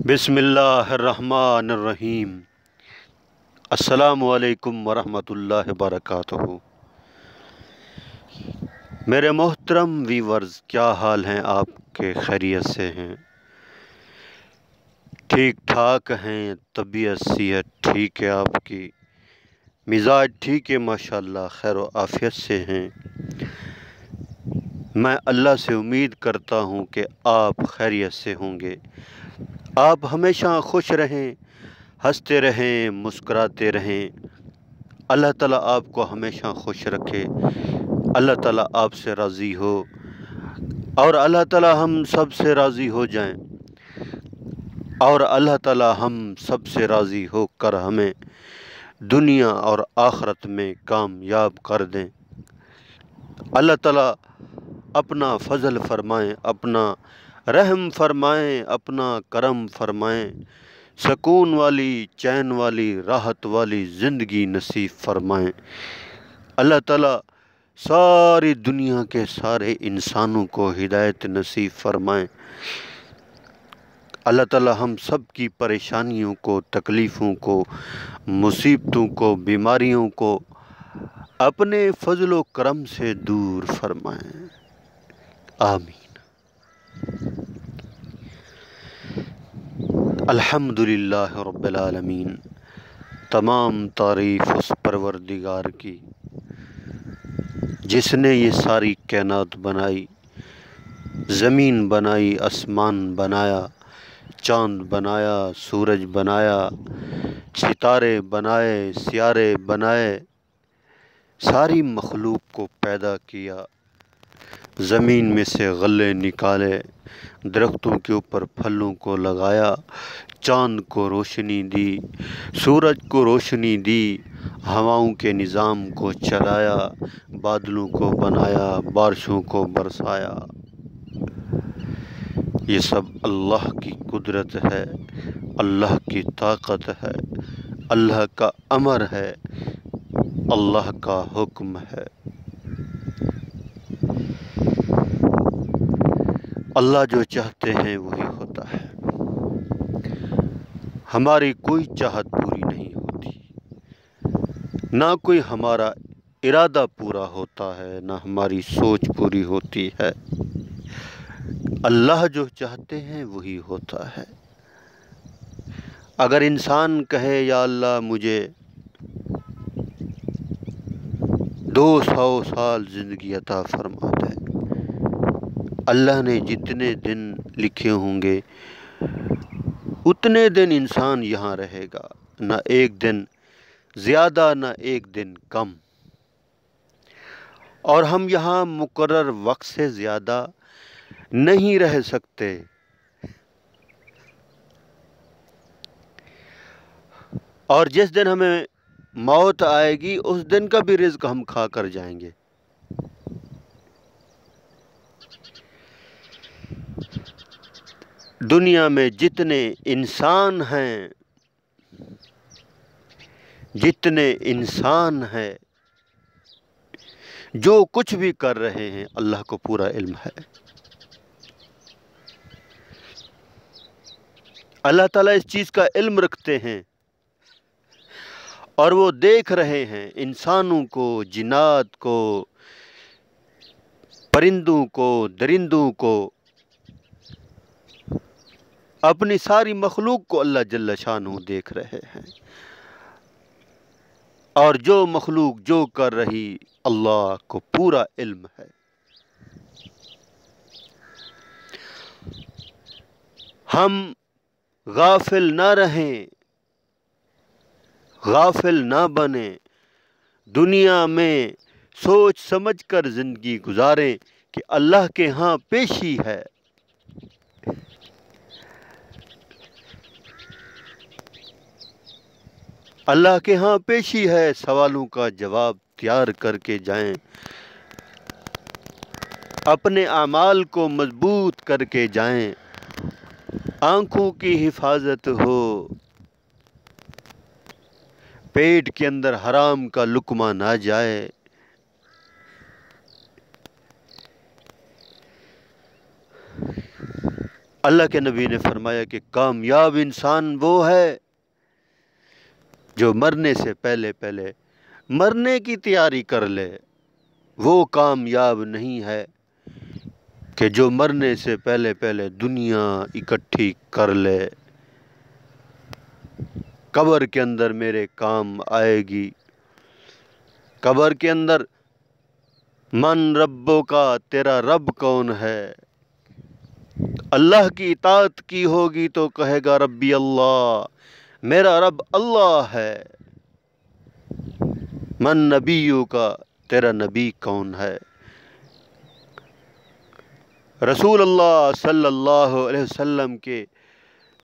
بسم اللہ الرحمن الرحیم۔ السلام علیکم ورحمۃ اللہ وبرکاتہ۔ میرے محترم ویورز، کیا حال ہیں آپ کے؟ خیریت سے ہیں؟ ٹھیک ٹھاک ہیں؟ طبیعت صحت ٹھیک ہے؟ آپ کی مزاج ٹھیک ہے؟ ماشاءاللہ خیر و عافیت سے ہیں؟ میں اللہ سے امید کرتا ہوں کہ آپ خیریت سے ہوں گے۔ آپ ہمیشہ خوش رہیں، ہنستے رہیں، مسکراتے رہیں۔ اللہ تعالیٰ آپ کو ہمیشہ خوش رکھے، اللہ تعالیٰ آپ سے راضی ہو، اور اللہ تعالیٰ ہم سب سے راضی ہو جائیں، اور اللہ تعالیٰ ہم سب سے راضی ہو کر ہمیں دنیا اور آخرت میں کامیاب کر دیں۔ اللہ تعالیٰ اپنا فضل فرمائیں، اپنا رحم فرمائیں، اپنا کرم فرمائیں، سکون والی، چین والی، راحت والی زندگی نصیب فرمائیں۔ اللہ تعالیٰ ساری دنیا کے سارے انسانوں کو ہدایت نصیب فرمائیں۔ اللہ تعالیٰ ہم سب کی پریشانیوں کو، تکلیفوں کو، مصیبتوں کو، بیماریوں کو اپنے فضل و کرم سے دور فرمائیں، آمین۔ الحمدللہ رب العالمین۔ تمام تعریف اس پروردگار کی جس نے یہ ساری کائنات بنائی، زمین بنائی، آسمان بنایا، چاند بنایا، سورج بنایا، ستارے بنائے، سیارے بنائے، ساری مخلوق کو پیدا کیا، زمین میں سے غلے نکالے، درختوں کے اوپر پھلوں کو لگایا، چاند کو روشنی دی، سورج کو روشنی دی، ہواؤں کے نظام کو چلایا، بادلوں کو بنایا، بارشوں کو برسایا۔ یہ سب اللہ کی قدرت ہے، اللہ کی طاقت ہے، اللہ کا امر ہے، اللہ کا حکم ہے۔ اللہ جو چاہتے ہیں وہی ہوتا ہے، ہماری کوئی چاہت پوری نہیں ہوتی، نہ کوئی ہمارا ارادہ پورا ہوتا ہے، نہ ہماری سوچ پوری ہوتی ہے۔ اللہ جو چاہتے ہیں وہی ہوتا ہے۔ اگر انسان کہے یا اللہ مجھے 200 سال زندگی عطا فرما دے، اللہ نے جتنے دن لکھے ہوں گے اتنے دن انسان یہاں رہے گا، نہ ایک دن زیادہ نہ ایک دن کم، اور ہم یہاں مقرر وقت سے زیادہ نہیں رہ سکتے۔ اور جس دن ہمیں موت آئے گی اس دن کا بھی رزق ہم کھا کر جائیں گے۔ دنیا میں جتنے انسان ہیں، جو کچھ بھی کر رہے ہیں، اللہ کو پورا علم ہے۔ اللہ تعالیٰ اس چیز کا علم رکھتے ہیں، اور وہ دیکھ رہے ہیں انسانوں کو، جنات کو، پرندوں کو، درندوں کو، اپنی ساری مخلوق کو اللہ جل شانہ دیکھ رہے ہیں، اور جو مخلوق جو کر رہی اللہ کو پورا علم ہے۔ ہم غافل نہ رہیں، غافل نہ بنیں، دنیا میں سوچ سمجھ کر زندگی گزاریں کہ اللہ کے ہاں پیشی ہے۔ اللہ کے ہاں پیشی ہے، سوالوں کا جواب تیار کر کے جائیں، اپنے اعمال کو مضبوط کر کے جائیں، آنکھوں کی حفاظت ہو، پیٹ کے اندر حرام کا لقمہ نہ جائے، اللہ کے نبی نے فرمایا کہ کامیاب انسان وہ ہے جو مرنے سے پہلے پہلے مرنے کی تیاری کر لے، وہ کامیاب نہیں ہے کہ جو مرنے سے پہلے پہلے دنیا اکٹھی کر لے، قبر کے اندر میرے کام آئے گی، قبر کے اندر من ربوں کا، تیرا رب کون ہے، اللہ کی اطاعت کی ہوگی تو کہے گا ربی اللہ، میرا رب اللہ ہے، من نبیوں کا، تیرا نبی کون ہے۔ رسول اللہ صلی اللہ علیہ وسلم کے